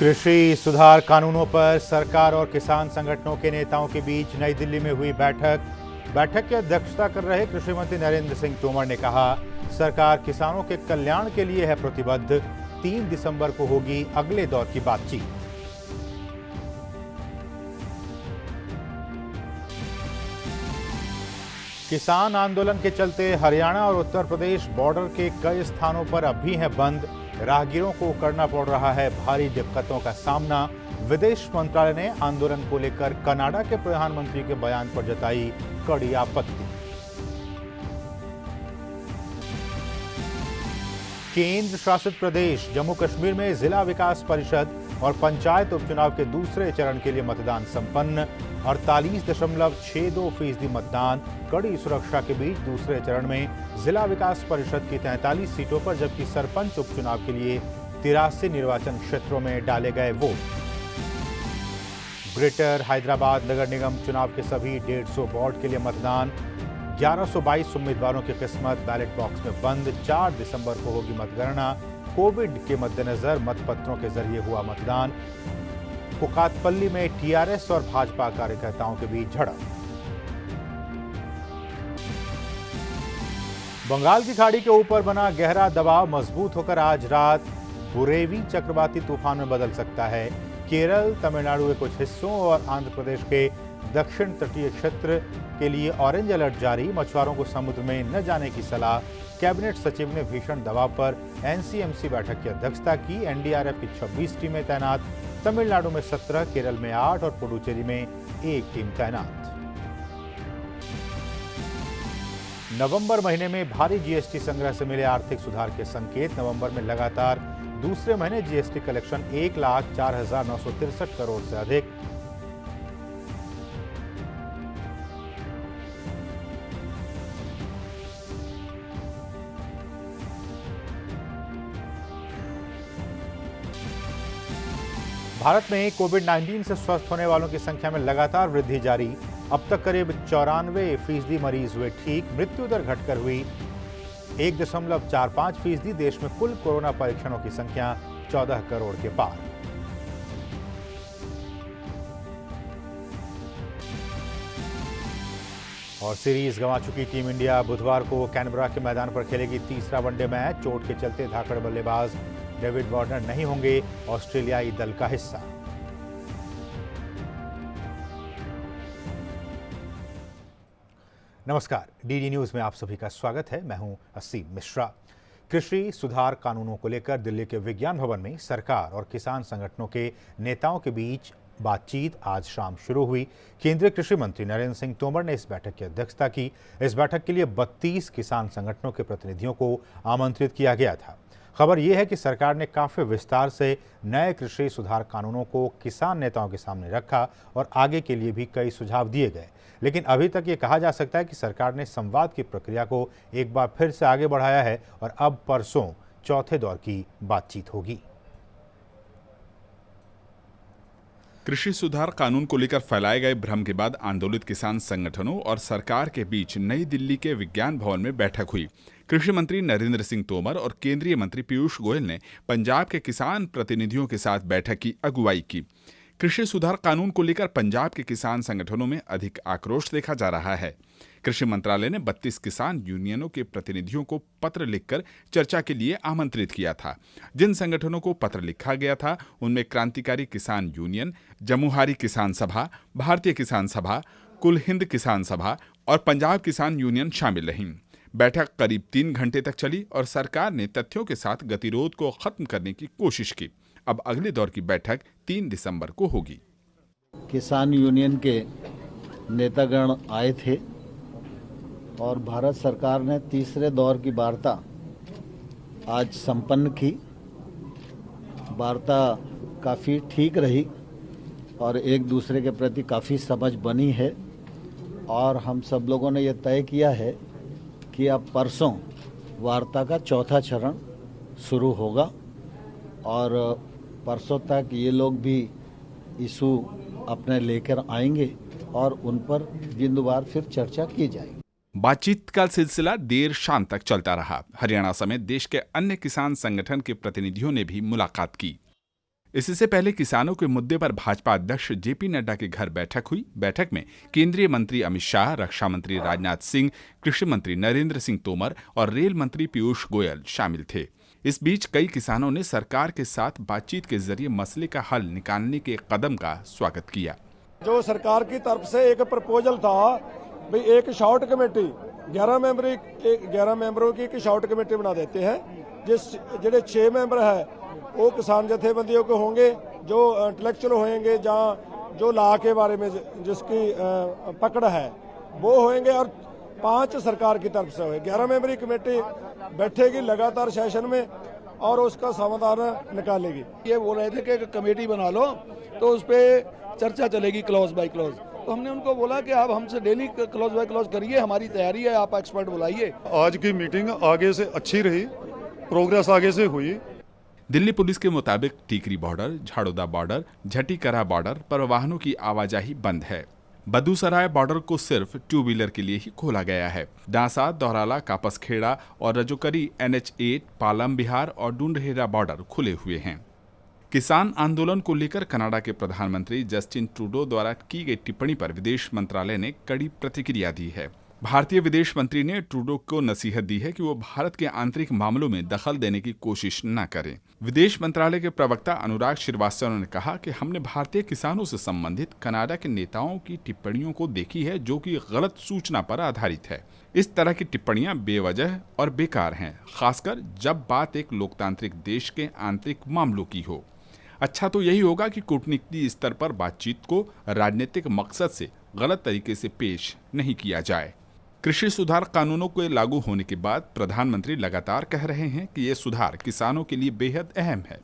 कृषि सुधार कानूनों पर सरकार और किसान संगठनों के नेताओं के बीच नई दिल्ली में हुई बैठक की अध्यक्षता कर रहे कृषि मंत्री नरेंद्र सिंह तोमर ने कहा, सरकार किसानों के कल्याण के लिए है प्रतिबद्ध। 3 दिसंबर को होगी अगले दौर की बातचीत। किसान आंदोलन के चलते हरियाणा और उत्तर प्रदेश बॉर्डर के कई स्थानों पर अब भी है बंद। राहगीरों को करना पड़ रहा है भारी दिक्कतों का सामना। विदेश मंत्रालय ने आंदोलन को लेकर कनाडा के प्रधानमंत्री के बयान पर जताई कड़ी आपत्ति। केंद्र शासित प्रदेश जम्मू कश्मीर में जिला विकास परिषद और पंचायत उपचुनाव के दूसरे चरण के लिए मतदान संपन्न। 48.62% मतदान। कड़ी सुरक्षा के बीच दूसरे चरण में जिला विकास परिषद की 43 सीटों पर, जबकि सरपंच उपचुनाव के लिए 83 निर्वाचन क्षेत्रों में डाले गए वोट। ग्रेटर हैदराबाद नगर निगम चुनाव के सभी 150 वार्ड के लिए मतदान। 1122 उम्मीदवारों की किस्मत बैलेट बॉक्स में बंद। 4 दिसंबर को होगी मतगणना। कोविड के मद्देनजर मतपत्रों के जरिए हुआ मतदान। कोकातपल्ली में टीआरएस और भाजपा कार्यकर्ताओं के बीच झड़प। बंगाल की खाड़ी के ऊपर बना गहरा दबाव मजबूत होकर आज रात बुरेवी चक्रवाती तूफान में बदल सकता है। केरल, तमिलनाडु के कुछ हिस्सों और आंध्र प्रदेश के दक्षिण तटीय क्षेत्र के लिए ऑरेंज अलर्ट जारी। मछुआरों को समुद्र में न जाने की सलाह। कैबिनेट सचिव ने भीषण दबाव पर एनसीएमसी बैठक की अध्यक्षता की। एनडीआरएफ की 26 टीमें तैनात। तमिलनाडु में 17, केरल में 8 और पुडुचेरी में 1 टीम तैनात। नवंबर महीने में भारी जीएसटी संग्रह से मिले आर्थिक सुधार के संकेत। नवंबर में लगातार दूसरे महीने जीएसटी कलेक्शन 1,04,963 करोड़ से अधिक। भारत में कोविड-19 से स्वस्थ होने वालों की संख्या में लगातार वृद्धि जारी। अब तक करीब 94% मरीज हुए ठीक। मृत्यु दर घटकर हुई 1.45%। देश में कुल कोरोना परीक्षणों की संख्या 14 करोड़ के पार। और सीरीज गंवा चुकी टीम इंडिया बुधवार को कैनबरा के मैदान पर खेलेगी तीसरा वनडे मैच। चोट के चलते धाकड़ बल्लेबाज डेविड वार्नर नहीं होंगे ऑस्ट्रेलियाई दल का हिस्सा। नमस्कार, डीडी न्यूज में आप सभी का स्वागत है। मैं हूं असीम मिश्रा। कृषि सुधार कानूनों को लेकर दिल्ली के विज्ञान भवन में सरकार और किसान संगठनों के नेताओं के बीच बातचीत आज शाम शुरू हुई। केंद्रीय कृषि मंत्री नरेंद्र सिंह तोमर ने इस बैठक की अध्यक्षता की। इस बैठक के लिए 32 किसान संगठनों के प्रतिनिधियों को आमंत्रित किया गया था। खबर यह है कि सरकार ने काफी विस्तार से नए कृषि सुधार कानूनों को किसान नेताओं के सामने रखा और आगे के लिए भी कई सुझाव दिए गए। लेकिन अभी तक ये कहा जा सकता है कि सरकार ने संवाद की प्रक्रिया को एक बार फिर से आगे बढ़ाया है और अब परसों चौथे दौर की बातचीत होगी। कृषि सुधार कानून को लेकर फैलाए गए भ्रम के बाद आंदोलित किसान संगठनों और सरकार के बीच नई दिल्ली के विज्ञान भवन में बैठक हुई। कृषि मंत्री नरेंद्र सिंह तोमर और केंद्रीय मंत्री पीयूष गोयल ने पंजाब के किसान प्रतिनिधियों के साथ बैठक की अगुवाई की। कृषि सुधार कानून को लेकर पंजाब के किसान संगठनों में अधिक आक्रोश देखा जा रहा है। कृषि मंत्रालय ने 32 किसान यूनियनों के प्रतिनिधियों को पत्र लिखकर चर्चा के लिए आमंत्रित किया था। जिन संगठनों को पत्र लिखा गया था उनमें क्रांतिकारी किसान यूनियन, जमुहारी किसान सभा, भारतीय किसान सभा, कुल हिंद किसान सभा और पंजाब किसान यूनियन शामिल रहीं। बैठक करीब 3 घंटे तक चली और सरकार ने तथ्यों के साथ गतिरोध को खत्म करने की कोशिश की। अब अगले दौर की बैठक 3 दिसंबर को होगी। किसान यूनियन के नेतागण आए थे और भारत सरकार ने तीसरे दौर की वार्ता आज संपन्न की। वार्ता काफ़ी ठीक रही और एक दूसरे के प्रति काफ़ी समझ बनी है और हम सब लोगों ने यह तय किया है कि अब परसों वार्ता का चौथा चरण शुरू होगा और परसों तक ये लोग भी इशू अपने लेकर आएंगे और उन पर जिंदवार फिर चर्चा की जाएगी। बातचीत का सिलसिला देर शाम तक चलता रहा। हरियाणा समेत देश के अन्य किसान संगठन के प्रतिनिधियों ने भी मुलाकात की। इससे पहले किसानों के मुद्दे पर भाजपा अध्यक्ष जेपी नड्डा के घर बैठक हुई। बैठक में केंद्रीय मंत्री अमित शाह, रक्षा मंत्री राजनाथ सिंह, कृषि मंत्री नरेंद्र सिंह तोमर और रेल मंत्री पीयूष गोयल शामिल थे। इस बीच कई किसानों ने सरकार के साथ बातचीत के जरिए मसले का हल निकालने के कदम का स्वागत किया। जो सरकार की तरफ से एक प्रपोजल था भाई एक शॉर्ट कमेटी 11 मेंबरों की एक शॉर्ट कमेटी बना देते हैं, जिस 6 मेंबर है वो किसान जथेबंदियों के होंगे, जो इंटेलेक्चुअल होंगे, जहाँ जो लॉ के बारे में जिसकी पकड़ है वो होंगे, और 5 सरकार की तरफ से होंगे। 11 मेंबरी कमेटी बैठेगी लगातार सेशन में और उसका समाधान निकालेगी। ये बोल रहे थे कि एक कमेटी बना लो तो उस पर चर्चा चलेगी क्लॉज बाय क्लॉज, तो हमने उनको बोला कि आप हमसे डेली क्लॉज बाय क्लॉज करिए, हमारी तैयारी है, आप एक्सपर्ट बुलाइए। आज की मीटिंग आगे से अच्छी रही, प्रोग्रेस आगे से हुई। दिल्ली पुलिस के मुताबिक Tikri border, Jharoda border, Jhatikara border पर वाहनों की आवाजाही बंद है। बदूसराय बॉर्डर को सिर्फ 2 व्हीलर के लिए ही खोला गया है। डांसा, दौराला, कापसखेड़ा और रजोकरी NH8, पालम बिहार और डूंडहेरा बॉर्डर खुले हुए हैं। किसान आंदोलन को लेकर कनाडा के प्रधानमंत्री जस्टिन ट्रूडो द्वारा की गई टिप्पणी पर विदेश मंत्रालय ने कड़ी प्रतिक्रिया दी है। भारतीय विदेश मंत्री ने ट्रूडो को नसीहत दी है कि वो भारत के आंतरिक मामलों में दखल देने की कोशिश न करें। विदेश मंत्रालय के प्रवक्ता अनुराग श्रीवास्तव ने कहा कि हमने भारतीय किसानों से संबंधित कनाडा के नेताओं की टिप्पणियों को देखी है, जो कि गलत सूचना पर आधारित है। इस तरह की टिप्पणियां बेवजह और बेकार हैं, खासकर जब बात एक लोकतांत्रिक देश के आंतरिक मामलों की हो। अच्छा तो यही होगा कि कूटनीतिक स्तर पर बातचीत को राजनीतिक मकसद से गलत तरीके से पेश नहीं किया जाए। कृषि सुधार कानूनों के लागू होने के बाद प्रधानमंत्री लगातार कह रहे हैं कि ये सुधार किसानों के लिए बेहद अहम है।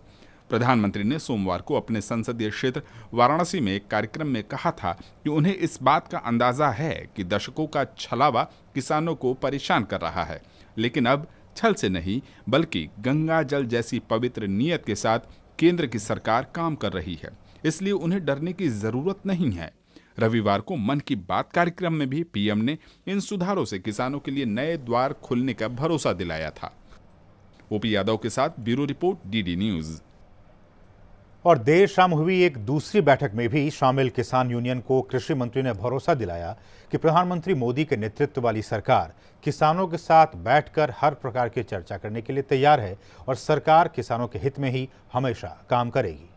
प्रधानमंत्री ने सोमवार को अपने संसदीय क्षेत्र वाराणसी में एक कार्यक्रम में कहा था कि उन्हें इस बात का अंदाजा है कि दशकों का छलावा किसानों को परेशान कर रहा है, लेकिन अब छल से नहीं बल्कि गंगा जल जैसी पवित्र नीयत के साथ केंद्र की सरकार काम कर रही है, इसलिए उन्हें डरने की जरूरत नहीं है। रविवार को मन की बात कार्यक्रम में भी पीएम ने इन सुधारों से किसानों के लिए नए द्वार खुलने का भरोसा दिलाया था। ओपी यादव के साथ ब्यूरो रिपोर्ट, डीडी न्यूज। और देर शाम हुई एक दूसरी बैठक में भी शामिल किसान यूनियन को कृषि मंत्री ने भरोसा दिलाया कि प्रधानमंत्री मोदी के नेतृत्व वाली सरकार किसानों के साथ बैठकर हर प्रकार की चर्चा करने के लिए तैयार है और सरकार किसानों के हित में ही हमेशा काम करेगी।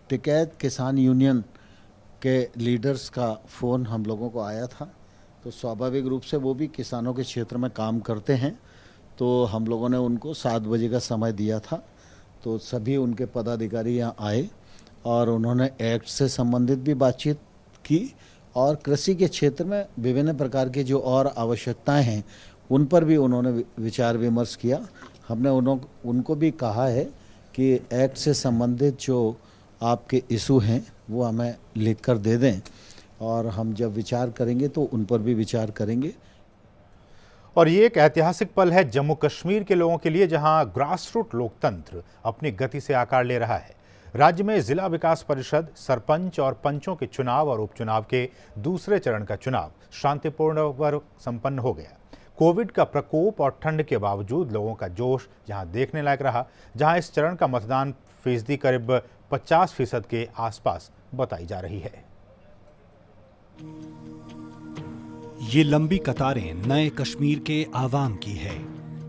टिकैत किसान यूनियन के लीडर्स का फ़ोन हम लोगों को आया था, तो स्वाभाविक रूप से वो भी किसानों के क्षेत्र में काम करते हैं, तो हम लोगों ने उनको 7 बजे का समय दिया था। तो सभी उनके पदाधिकारी यहाँ आए और उन्होंने एक्ट से संबंधित भी बातचीत की और कृषि के क्षेत्र में विभिन्न प्रकार की जो और आवश्यकताएं हैं उन पर भी उन्होंने विचार विमर्श किया। हमने उनको भी कहा है कि एक्ट से संबंधित जो आपके इशू हैं वो हमें लिख कर दे दें और हम जब विचार करेंगे तो उन पर भी विचार करेंगे। और ये एक ऐतिहासिक पल है जम्मू कश्मीर के लोगों के लिए, जहां ग्रासरूट लोकतंत्र अपनी गति से आकार ले रहा है। राज्य में जिला विकास परिषद, सरपंच और पंचों के चुनाव और उपचुनाव के दूसरे चरण का चुनाव शांतिपूर्ण संपन्न हो गया। कोविड का प्रकोप और ठंड के बावजूद लोगों का जोश जहां देखने लायक रहा, जहां इस चरण का मतदान फीसदी करीब 50% के आसपास बताई जा रही है। ये लंबी कतारें नए कश्मीर के आवाम की है,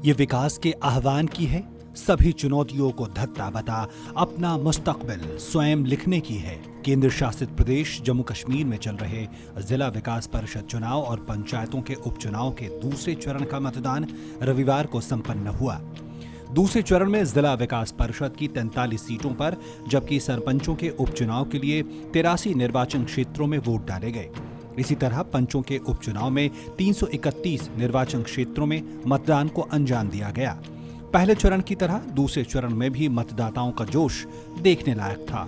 ये विकास के आह्वान की है, सभी चुनौतियों को धत्ता बता अपना मुस्तकबिल स्वयं लिखने की है। केंद्र शासित प्रदेश जम्मू कश्मीर में चल रहे जिला विकास परिषद चुनाव और पंचायतों के उपचुनाव के दूसरे चरण का मतदान रविवार को संपन्न हुआ। दूसरे चरण में जिला विकास परिषद की 43 सीटों पर, जबकि सरपंचों के उपचुनाव के लिए 83 निर्वाचन क्षेत्रों में वोट डाले गए। इसी तरह पंचों के उपचुनाव में 331 निर्वाचन क्षेत्रों में मतदान को अंजाम दिया गया। पहले चरण की तरह दूसरे चरण में भी मतदाताओं का जोश देखने लायक था।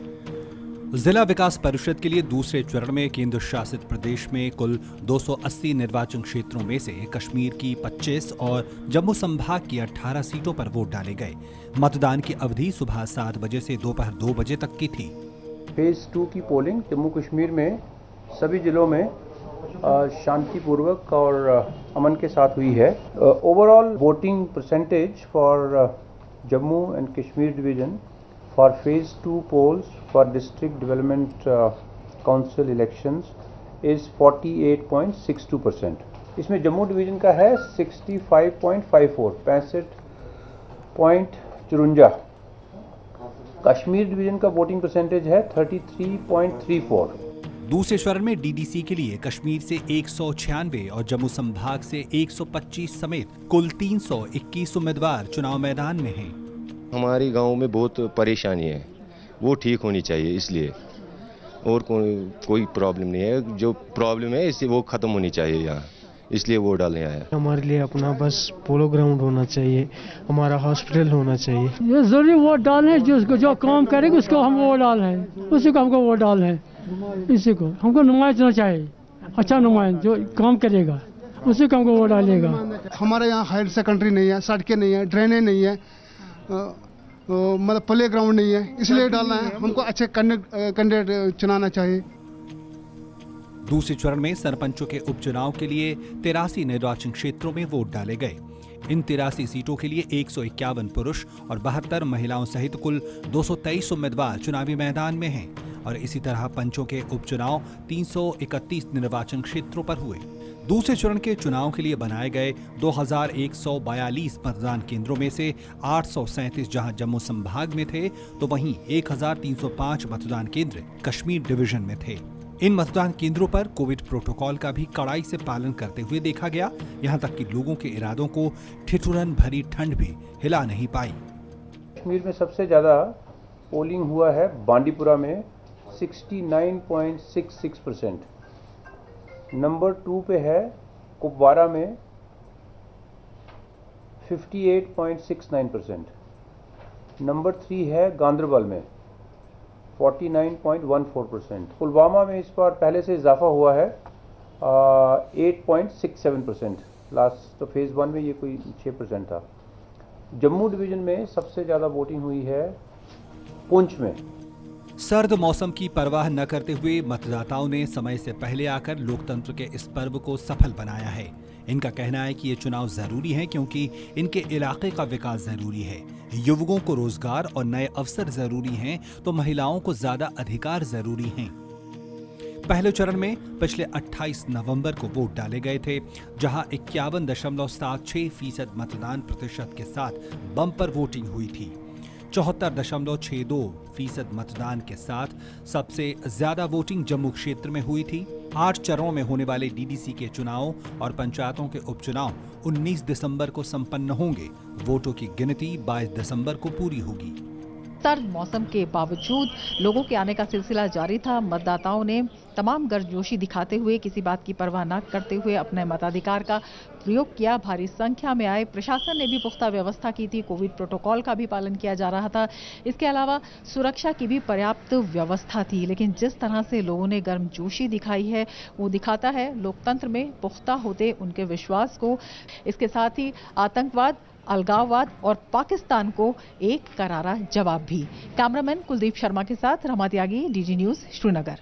जिला विकास परिषद के लिए दूसरे चरण में केंद्र शासित प्रदेश में कुल 280 निर्वाचन क्षेत्रों में से कश्मीर की 25 और जम्मू संभाग की 18 सीटों पर वोट डाले गए। मतदान की अवधि सुबह 7 बजे से दोपहर 2 बजे तक की थी। फेज 2 की पोलिंग जम्मू कश्मीर में सभी जिलों में शांतिपूर्वक और अमन के साथ हुई है। Overall voting percentage for Jammu and Kashmir division for phase 2 polls for district development council elections is 48.62%. इसमें जम्मू डिवीजन का है 65.54 65.54। कश्मीर डिवीजन का वोटिंग परसेंटेज है 33.34। दूसरे चरण में डीडीसी के लिए कश्मीर से 196 और जम्मू संभाग से 125 समेत कुल 321 उम्मीदवार चुनाव मैदान में हैं। हमारी गांव में बहुत परेशानी है, वो ठीक होनी चाहिए, इसलिए और कोई प्रॉब्लम नहीं है। जो प्रॉब्लम है इससे वो खत्म होनी चाहिए यहाँ, इसलिए वो डालने आया। हमारे लिए अपना बस पोलो ग्राउंड होना चाहिए, हमारा हॉस्पिटल होना चाहिए। ये जरूरी वोट डालने जिसको जो काम करेगा उसको हम वोट डाल है, उसी को हमको वोट डाल है। इसी को हमको नुमाइंद होना चाहिए, अच्छा नुमाइंद जो काम करेगा उसी को हमको वोट डालेगा। हमारे यहाँ हायर सेकेंडरी नहीं है, सड़कें नहीं है, ड्रेनेज नहीं है, मतलब प्ले ग्राउंड नहीं है, इसलिए डालना है। हमको अच्छे कैंडिडेट चुनाना चाहिए। दूसरे चरण में सरपंचों के उपचुनाव के लिए 83 निर्वाचन क्षेत्रों में वोट डाले गए। इन 83 सीटों के लिए 151 पुरुष और 72 महिलाओं सहित कुल 223 उम्मीदवार चुनावी मैदान में हैं और इसी तरह पंचों के उपचुनाव 331 निर्वाचन क्षेत्रों पर हुए। दूसरे चरण के चुनाव के लिए बनाए गए 2142 मतदान केंद्रों में से 837 जहां जम्मू संभाग में थे तो वहीं 1305 मतदान केंद्र कश्मीर डिवीजन में थे। इन मतदान केंद्रों पर कोविड प्रोटोकॉल का भी कड़ाई से पालन करते हुए देखा गया, यहां तक कि लोगों के इरादों को ठिठुरन भरी ठंड भी हिला नहीं पाई। कश्मीर में सबसे ज्यादा पोलिंग हुआ है बांडीपुरा में 69.66%। नंबर 2 पे है कुपवारा में 58.69%। नंबर 3 है गांदरबल में 49.14%। पुलवामा में इस बार पहले से इजाफा हुआ है 8.67%। लास्ट तो फेज़ 1 में ये कोई 6% था। जम्मू डिवीजन में सबसे ज़्यादा वोटिंग हुई है पुंछ में। सर्द मौसम की परवाह न करते हुए मतदाताओं ने समय से पहले आकर लोकतंत्र के इस पर्व को सफल बनाया है। इनका कहना है कि ये चुनाव जरूरी है क्योंकि इनके इलाके का विकास जरूरी है, युवकों को रोजगार और नए अवसर जरूरी हैं, तो महिलाओं को ज्यादा अधिकार जरूरी हैं। पहले चरण में पिछले 28 नवंबर को वोट डाले गए थे, जहां 51.76% मतदान प्रतिशत के साथ बम्पर वोटिंग हुई थी। 74.62% मतदान के साथ सबसे ज्यादा वोटिंग जम्मू क्षेत्र में हुई थी। 8 चरणों में होने वाले डीडीसी के चुनाव और पंचायतों के उपचुनाव 19 दिसंबर को संपन्न होंगे। वोटों की गिनती 22 दिसंबर को पूरी होगी। सर्द मौसम के बावजूद लोगों के आने का सिलसिला जारी था। मतदाताओं ने तमाम गर्मजोशी दिखाते हुए, किसी बात की परवाह न करते हुए अपने मताधिकार का प्रयोग किया। भारी संख्या में आए। प्रशासन ने भी पुख्ता व्यवस्था की थी, कोविड प्रोटोकॉल का भी पालन किया जा रहा था। इसके अलावा सुरक्षा की भी पर्याप्त व्यवस्था थी। लेकिन जिस तरह से लोगों ने गर्मजोशी दिखाई है वो दिखाता है लोकतंत्र में पुख्ता होते उनके विश्वास को। इसके साथ ही आतंकवाद, अलगाववाद और पाकिस्तान को एक करारा जवाब भी। कैमरामैन कुलदीप शर्मा के साथ रमा त्यागी, डीजी न्यूज, श्रीनगर।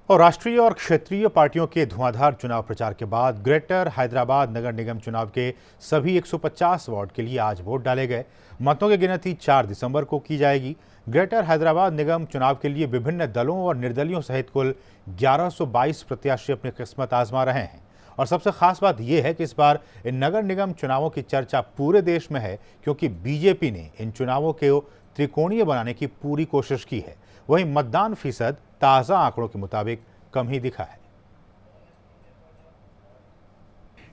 और राष्ट्रीय और क्षेत्रीय पार्टियों के धुआंधार चुनाव प्रचार के बाद ग्रेटर हैदराबाद नगर निगम चुनाव के सभी 150 वार्ड के लिए आज वोट डाले गए। मतों की गिनती 4 दिसंबर को की जाएगी। ग्रेटर हैदराबाद निगम चुनाव के लिए विभिन्न दलों और निर्दलियों सहित कुल 1122 प्रत्याशी अपनी किस्मत आजमा रहे हैं। और सबसे खास बात यह है कि इस बार इन नगर निगम चुनावों की चर्चा पूरे देश में है, क्योंकि बीजेपी ने इन चुनावों को त्रिकोणीय बनाने की पूरी कोशिश की है। वहीं मतदान फीसद ताज़ा आंकड़ों के मुताबिक कम ही दिखा है।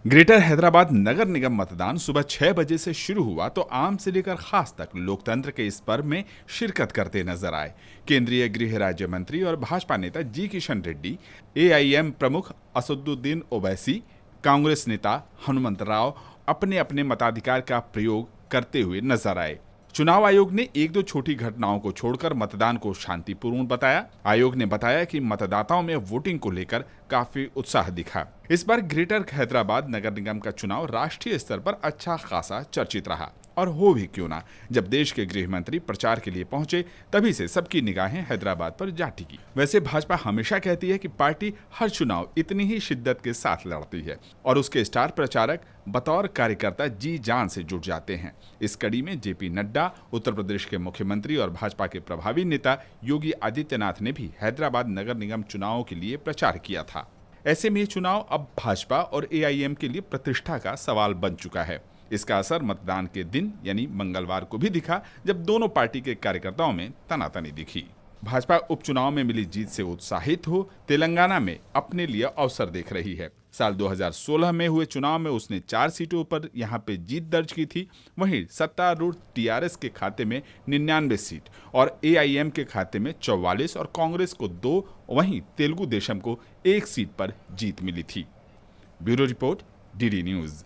ग्रेटर हैदराबाद नगर निगम मतदान सुबह 6 बजे से शुरू हुआ तो आम से लेकर खास तक लोकतंत्र के इस पर्व में शिरकत करते नजर आए। केंद्रीय गृह राज्य मंत्री और भाजपा नेता जी किशन रेड्डी, एआईएम प्रमुख असदुद्दीन ओवैसी, कांग्रेस नेता हनुमंत राव अपने अपने मताधिकार का प्रयोग करते हुए नजर आए। चुनाव आयोग ने 1-2 छोटी घटनाओं को छोड़कर मतदान को शांतिपूर्ण बताया। आयोग ने बताया कि मतदाताओं में वोटिंग को लेकर काफी उत्साह दिखा। इस बार ग्रेटर हैदराबाद नगर निगम का चुनाव राष्ट्रीय स्तर पर अच्छा खासा चर्चित रहा। और हो भी क्यों ना, जब देश के गृह मंत्री प्रचार के लिए पहुंचे तभी से सबकी निगाहें हैदराबाद पर जा टिकी। वैसे भाजपा हमेशा कहती है कि पार्टी हर चुनाव इतनी ही शिद्दत के साथ लड़ती है और उसके स्टार प्रचारक बतौर कार्यकर्ता जी जान से जुट जाते हैं। इस कड़ी में जेपी नड्डा, उत्तर प्रदेश के मुख्यमंत्री और भाजपा के प्रभावी नेता योगी आदित्यनाथ ने भी हैदराबाद नगर निगम चुनावों के लिए प्रचार किया था। ऐसे में ये चुनाव अब भाजपा और एआईएम के लिए प्रतिष्ठा का सवाल बन चुका है। इसका असर मतदान के दिन यानी मंगलवार को भी दिखा, जब दोनों पार्टी के कार्यकर्ताओं में तनातनी दिखी। भाजपा उपचुनाव में मिली जीत से उत्साहित हो तेलंगाना में अपने लिए अवसर देख रही है। साल 2016 में हुए चुनाव में उसने 4 सीटों पर यहां पे जीत दर्ज की थी। वहीं सत्तारूढ़ टीआरएस के खाते में 99 सीट और एआईएम के खाते में 44 और कांग्रेस को 2, वहीं तेलुगु देशम को 1 सीट पर जीत मिली थी। Bureau report, DD news.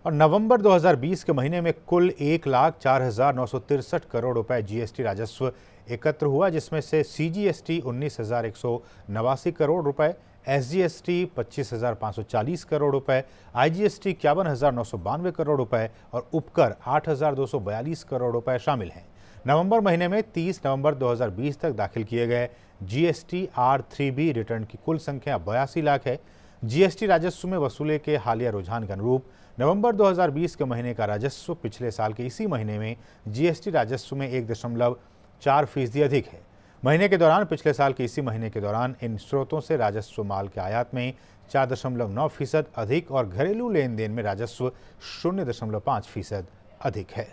और नवंबर 2020 के महीने में कुल 1,04,963 करोड़ रुपए जीएसटी राजस्व एकत्र हुआ, जिसमें से सीजीएसटी 19,189 करोड़ रुपए, एसजीएसटी 25,540 करोड़ रुपए, आईजीएसटी 51,992 करोड़ रुपए और उपकर 8,242 करोड़ रुपए शामिल हैं। नवंबर महीने में 30 नवंबर 2020 तक दाखिल किए गए जीएसटी R3B रिटर्न की कुल संख्या 82 लाख है। जीएसटी राजस्व में वसूले के हालिया रुझान के अनुरूप नवंबर 2020 के महीने का राजस्व पिछले साल के इसी महीने में जीएसटी राजस्व में 1.4% अधिक है। महीने के दौरान पिछले साल के इसी महीने के दौरान इन स्रोतों से राजस्व माल के आयात में 4.9% अधिक और घरेलू लेन देन में राजस्व 0.5% अधिक है।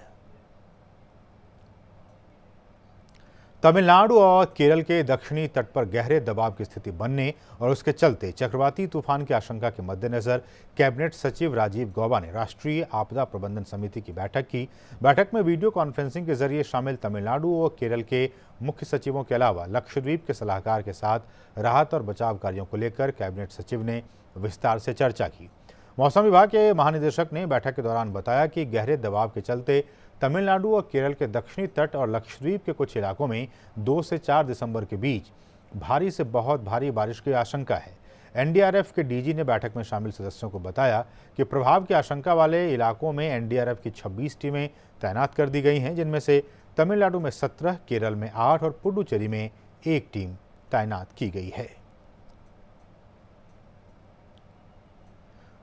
तमिलनाडु और केरल के दक्षिणी तट पर गहरे दबाव की स्थिति बनने और उसके चलते चक्रवाती तूफान की आशंका के मद्देनजर कैबिनेट सचिव राजीव गौबा ने राष्ट्रीय आपदा प्रबंधन समिति की बैठक की। बैठक में वीडियो कॉन्फ्रेंसिंग के जरिए शामिल तमिलनाडु और केरल के मुख्य सचिवों के अलावा लक्षद्वीप के सलाहकार के साथ राहत और बचाव कार्यों को लेकर कैबिनेट सचिव ने विस्तार से चर्चा की। मौसम विभाग के महानिदेशक ने बैठक के दौरान बताया कि गहरे दबाव के चलते तमिलनाडु और केरल के दक्षिणी तट और लक्षद्वीप के कुछ इलाकों में 2 से 4 दिसंबर के बीच भारी से बहुत भारी बारिश की आशंका है। एनडीआरएफ के डीजी ने बैठक में शामिल सदस्यों को बताया कि प्रभाव की आशंका वाले इलाकों में एनडीआरएफ की 26 टीमें तैनात कर दी गई हैं, जिनमें से तमिलनाडु में 17, केरल में 8 और पुडुचेरी में 1 टीम तैनात की गई है।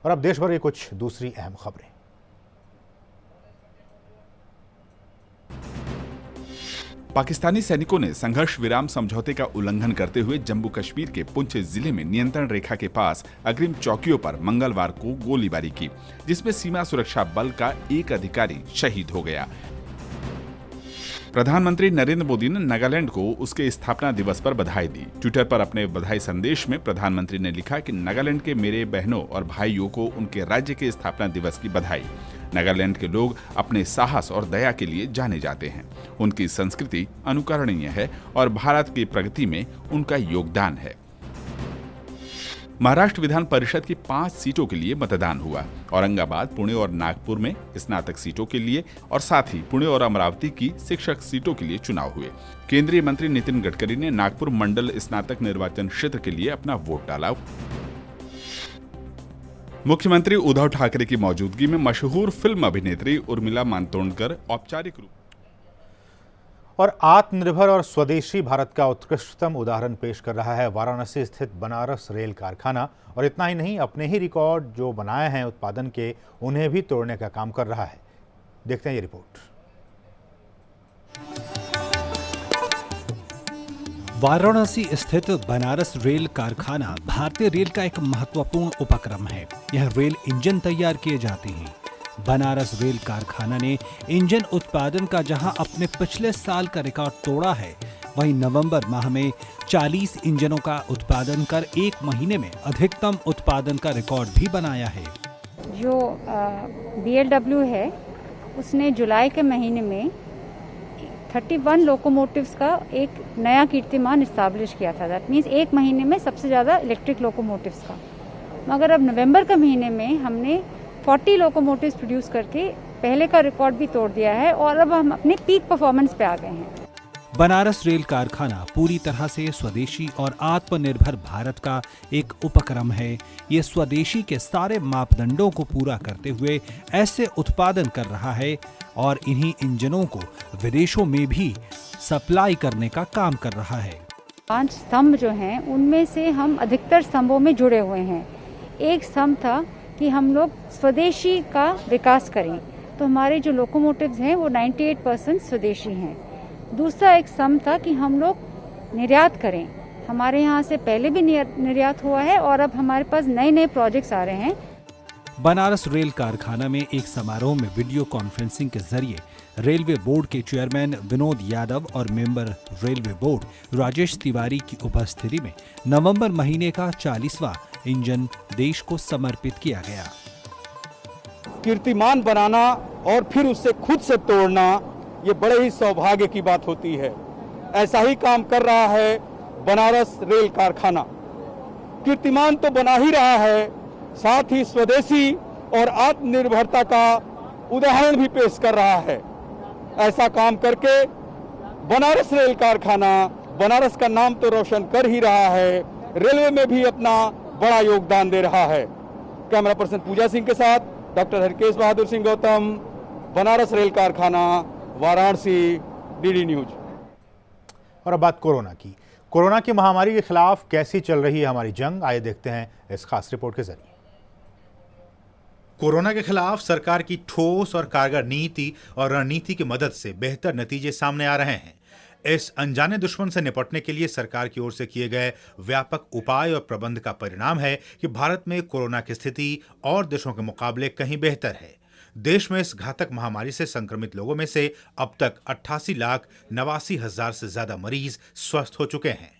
और अब देश भर की कुछ दूसरी अहम खबरें। पाकिस्तानी सैनिकों ने संघर्ष विराम समझौते का उल्लंघन करते हुए जम्मू कश्मीर के पुंछ जिले में नियंत्रण रेखा के पास अग्रिम चौकियों पर मंगलवार को गोलीबारी की, जिसमें सीमा सुरक्षा बल का एक अधिकारी शहीद हो गया। प्रधानमंत्री नरेंद्र मोदी ने नागालैंड को उसके स्थापना दिवस पर बधाई दी। ट्विटर पर अपने बधाई संदेश में प्रधानमंत्री ने लिखा कि नागालैंड के मेरे बहनों और भाइयों को उनके राज्य के स्थापना दिवस की बधाई। नागालैंड के लोग अपने साहस और दया के लिए जाने जाते हैं। उनकी संस्कृति अनुकरणीय है और भारत की प्रगति में उनका योगदान है। महाराष्ट्र विधान परिषद की 5 सीटों के लिए मतदान हुआ। औरंगाबाद, पुणे और नागपुर में स्नातक सीटों के लिए और साथ ही पुणे और अमरावती की शिक्षक सीटों के लिए चुनाव हुए। केंद्रीय मंत्री नितिन गडकरी ने नागपुर मंडल स्नातक निर्वाचन क्षेत्र के लिए अपना वोट डाला। मुख्यमंत्री उद्धव ठाकरे की मौजूदगी में मशहूर फिल्म अभिनेत्री उर्मिला मातोंडकर औपचारिक रूप और आत्मनिर्भर और स्वदेशी भारत का उत्कृष्टतम उदाहरण पेश कर रहा है वाराणसी स्थित बनारस रेल कारखाना। और इतना ही नहीं, अपने ही रिकॉर्ड जो बनाए हैं उत्पादन के, उन्हें भी तोड़ने का काम कर रहा है। देखते हैं ये रिपोर्ट। वाराणसी स्थित बनारस रेल कारखाना भारतीय रेल का एक महत्वपूर्ण उपक्रम है। यह रेल इंजन तैयार किए जाते हैं। बनारस रेल कारखाना ने इंजन उत्पादन का जहां अपने पिछले साल का रिकॉर्ड तोड़ा है, वहीं नवंबर माह में 40 इंजनों का उत्पादन कर 1 महीने में अधिकतम उत्पादन का रिकॉर्ड भी बनाया है। जो BLW है, उसने जुलाई के महीने में 31 लोकोमोटिव्स का एक नया कीर्तिमान इस्टेब्लिश किया था। दैट मीन्स 1 महीने में सबसे ज़्यादा इलेक्ट्रिक लोकोमोटिव्स का। मगर अब नवंबर के महीने में हमने 40 लोकोमोटिव्स प्रोड्यूस करके पहले का रिकॉर्ड भी तोड़ दिया है और अब हम अपने पीक परफॉर्मेंस पे आ गए हैं। बनारस रेल कारखाना पूरी तरह से स्वदेशी और आत्मनिर्भर भारत का एक उपक्रम है। ये स्वदेशी के सारे मापदंडों को पूरा करते हुए ऐसे उत्पादन कर रहा है और इन्हीं इंजनों को विदेशों में भी सप्लाई करने का काम कर रहा है। 5 स्तंभ जो हैं उनमें से हम अधिकतर स्तंभों में जुड़े हुए हैं। एक स्तंभ था कि हम लोग स्वदेशी का विकास करें, तो हमारे जो लोकोमोटिव्स हैं वो 98% स्वदेशी हैं। दूसरा एक स्तंभ था कि हम लोग निर्यात करें। हमारे यहाँ से पहले भी निर्यात हुआ है और अब हमारे पास नए नए प्रोजेक्ट्स आ रहे हैं। बनारस रेल कारखाना में एक समारोह में वीडियो कॉन्फ्रेंसिंग के जरिए रेलवे बोर्ड के चेयरमैन विनोद यादव और member railway board Rajesh Tiwari की उपस्थिति में नवंबर महीने का 40वां इंजन देश को समर्पित किया गया। कीर्तिमान बनाना और फिर उससे खुद से तोड़ना, ये बड़े ही सौभाग्य की बात होती है। ऐसा ही काम कर रहा है बनारस रेल कारखाना। कीर्तिमान तो बना ही रहा है, साथ ही स्वदेशी और आत्मनिर्भरता का उदाहरण भी पेश कर रहा है। ऐसा काम करके बनारस रेल कारखाना बनारस का नाम तो रोशन कर ही रहा है, रेलवे में भी अपना बड़ा योगदान दे रहा है। कैमरा पर्सन पूजा सिंह के साथ डॉक्टर हरकेश बहादुर सिंह गौतम, बनारस रेल कारखाना, वाराणसी, डीडी न्यूज। और अब बात कोरोना की। कोरोना की महामारी के खिलाफ कैसी चल रही है हमारी जंग, आइए देखते हैं इस खास रिपोर्ट के जरिए। कोरोना के खिलाफ सरकार की ठोस और कारगर नीति और रणनीति की मदद से बेहतर नतीजे सामने आ रहे हैं। इस अनजाने दुश्मन से निपटने के लिए सरकार की ओर से किए गए व्यापक उपाय और प्रबंध का परिणाम है कि भारत में कोरोना की स्थिति और देशों के मुकाबले कहीं बेहतर है। देश में इस घातक महामारी से संक्रमित लोगों में से अब तक 88,89,000 से ज्यादा मरीज स्वस्थ हो चुके हैं।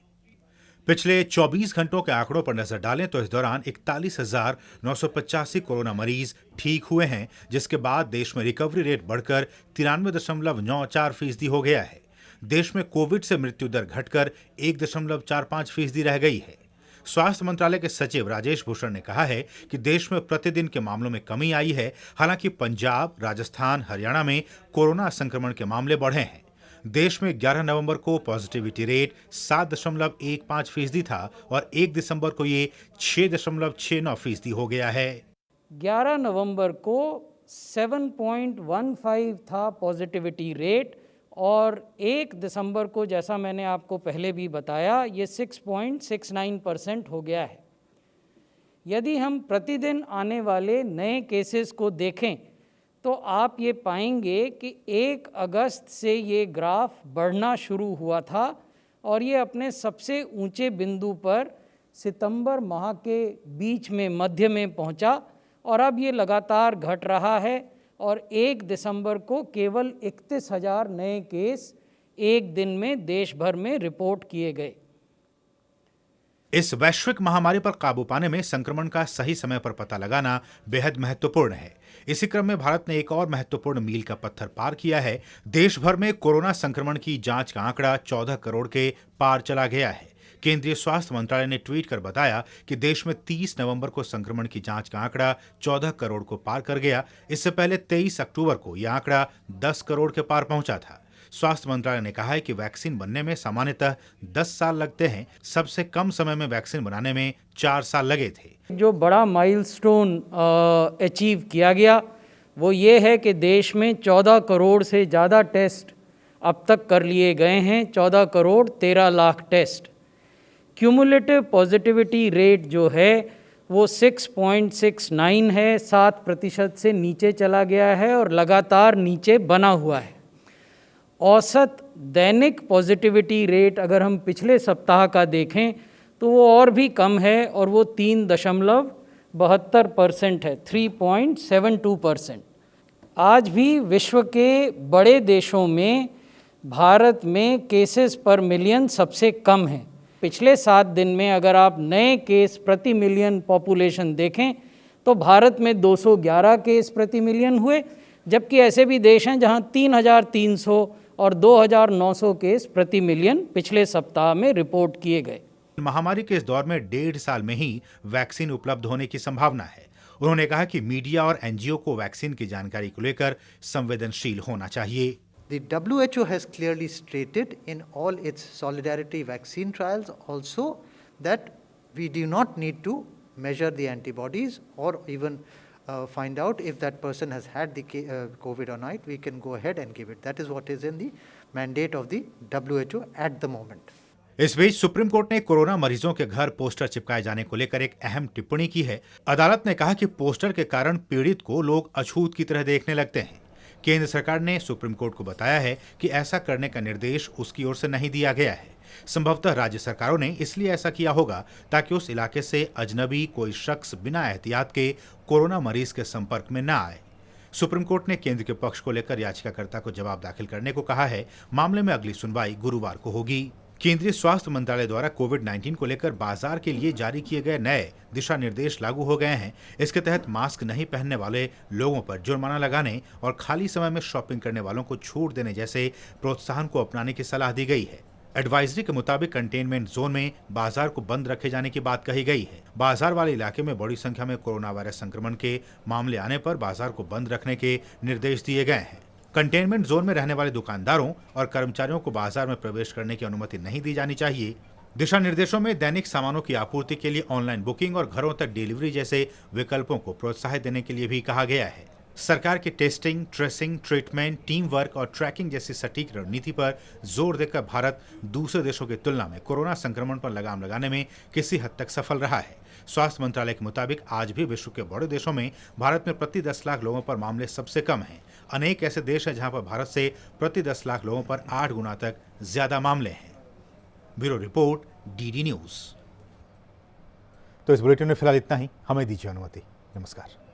पिछले 24 घंटों के आंकड़ों पर नजर डालें तो इस दौरान 41,985 कोरोना मरीज ठीक हुए हैं, जिसके बाद देश में रिकवरी रेट बढ़कर 93.94% हो गया है। देश में कोविड से मृत्यु दर घटकर 1.45% रह गई है। स्वास्थ्य मंत्रालय के सचिव राजेश भूषण ने कहा है कि देश में प्रतिदिन के मामलों में कमी आई है। हालांकि पंजाब, राजस्थान, हरियाणा में कोरोना संक्रमण के मामले बढ़े हैं। देश में 11 नवंबर को पॉजिटिविटी रेट 7.15% था और 1 दिसंबर को ये 6.69% हो गया है। 11 नवंबर को 7.15 था पॉजिटिविटी रेट और 1 दिसंबर को, जैसा मैंने आपको पहले भी बताया, ये 6.69% हो गया है। यदि हम प्रतिदिन आने वाले नए केसेस को देखें तो आप ये पाएंगे कि 1 अगस्त से ये ग्राफ बढ़ना शुरू हुआ था और ये अपने सबसे ऊंचे बिंदु पर सितंबर माह के बीच में मध्य में पहुंचा और अब ये लगातार घट रहा है और 1 दिसंबर को केवल 31,000 नए केस एक दिन में देश भर में रिपोर्ट किए गए। इस वैश्विक महामारी पर काबू पाने में संक्रमण का सही समय पर पता लगाना बेहद महत्वपूर्ण है। इसी क्रम में भारत ने एक और महत्वपूर्ण मील का पत्थर पार किया है। देश भर में कोरोना संक्रमण की जांच का आंकड़ा 14 करोड़ के पार चला गया है। केंद्रीय स्वास्थ्य मंत्रालय ने ट्वीट कर बताया कि देश में 30 नवंबर को संक्रमण की जांच का आंकड़ा 14 करोड़ को पार कर गया। इससे पहले 23 अक्टूबर को यह आंकड़ा 10 करोड़ के पार पहुंचा था। स्वास्थ्य मंत्रालय ने कहा है कि वैक्सीन बनने में सामान्यतः 10 साल लगते हैं। सबसे कम समय में वैक्सीन बनाने में 4 साल लगे थे। जो बड़ा माइलस्टोन अचीव किया गया वो ये है कि देश में 14 करोड़ से ज़्यादा टेस्ट अब तक कर लिए गए हैं। 14 crore 13 lakh test. Cumulative positivity rate जो है वो 6.69 है, 7% से नीचे चला गया है और लगातार नीचे बना हुआ है। औसत दैनिक पॉजिटिविटी रेट अगर हम पिछले सप्ताह का देखें तो वो और भी कम है और वो 3.72% है, 3.72%। आज भी विश्व के बड़े देशों में भारत में केसेस पर मिलियन सबसे कम है। पिछले 7 दिन में अगर आप नए केस प्रति मिलियन पॉपुलेशन देखें तो भारत में 211 केस प्रति मिलियन हुए, जबकि ऐसे भी देश हैं जहां 3,300 और 2,900 केस प्रति मिलियन पिछले सप्ताह में रिपोर्ट किए गए। महामारी के इस दौर में 1.5 साल में ही वैक्सीन उपलब्ध होने की संभावना है। उन्होंने कहा कि मीडिया और एनजीओ को वैक्सीन की जानकारी को लेकर संवेदनशील होना चाहिए। The WHO has clearly stated in all its solidarity vaccine trials also that we do not need to measure the antibodies or even find out if that person has had the COVID or not. We can go ahead and give it. That is what is in the mandate of the WHO at the moment. इस बीच supreme court ने corona मरीजों के घर poster चिपकाए जाने को लेकर एक अहम टिप्पणी की है। अदालत ने कहा कि पोस्टर के कारण पीड़ित को लोग अछूत की तरह देखने लगते हैं। केंद्र सरकार ने सुप्रीम कोर्ट को बताया है कि ऐसा करने का निर्देश उसकी ओर से नहीं दिया गया है। संभवतः राज्य सरकारों ने इसलिए ऐसा किया होगा ताकि उस इलाके से अजनबी कोई शख्स बिना एहतियात के कोरोना मरीज के संपर्क में न आए। सुप्रीम कोर्ट ने केंद्र के पक्ष को लेकर याचिकाकर्ता को जवाब दाखिल करने को कहा है। मामले में अगली सुनवाई गुरुवार को होगी। केंद्रीय स्वास्थ्य मंत्रालय द्वारा कोविड-19 को लेकर बाजार के लिए जारी किए गए नए दिशा निर्देश लागू हो गए हैं। इसके तहत मास्क नहीं पहनने वाले लोगों पर जुर्माना लगाने और खाली समय में शॉपिंग करने वालों को छूट देने जैसे प्रोत्साहन को अपनाने की सलाह दी गई है। एडवाइजरी के मुताबिक कंटेनमेंट जोन में बाजार को बंद रखे जाने की बात कही गई है। बाजार वाले इलाके में बड़ी संख्या में कोरोना वायरस संक्रमण के मामले आने पर बाजार को बंद रखने के निर्देश दिए गए हैं। कंटेनमेंट जोन में रहने वाले दुकानदारों और कर्मचारियों को बाजार में प्रवेश करने की अनुमति नहीं दी जानी चाहिए। दिशा निर्देशों में दैनिक सामानों की आपूर्ति के लिए ऑनलाइन बुकिंग और घरों तक डिलीवरी जैसे विकल्पों को प्रोत्साहित देने के लिए भी कहा गया है। सरकार की testing, tracing, treatment, team work और ट्रैकिंग जैसी सटीक रणनीति पर जोर देकर भारत दूसरे देशों की तुलना में कोरोना संक्रमण पर लगाम लगाने में किसी हद तक सफल रहा है। स्वास्थ्य मंत्रालय के मुताबिक आज भी विश्व के बड़े देशों में भारत में प्रति 10 लाख लोगों पर मामले सबसे कम हैं। अनेक ऐसे देश हैं जहां पर भारत से प्रति 10 लाख लोगों पर 8 गुना तक ज्यादा मामले हैं। Bureau report, DD news. तो इस बुलेटिन में फिलहाल इतना ही। हमें दीजिए अनुमति। नमस्कार।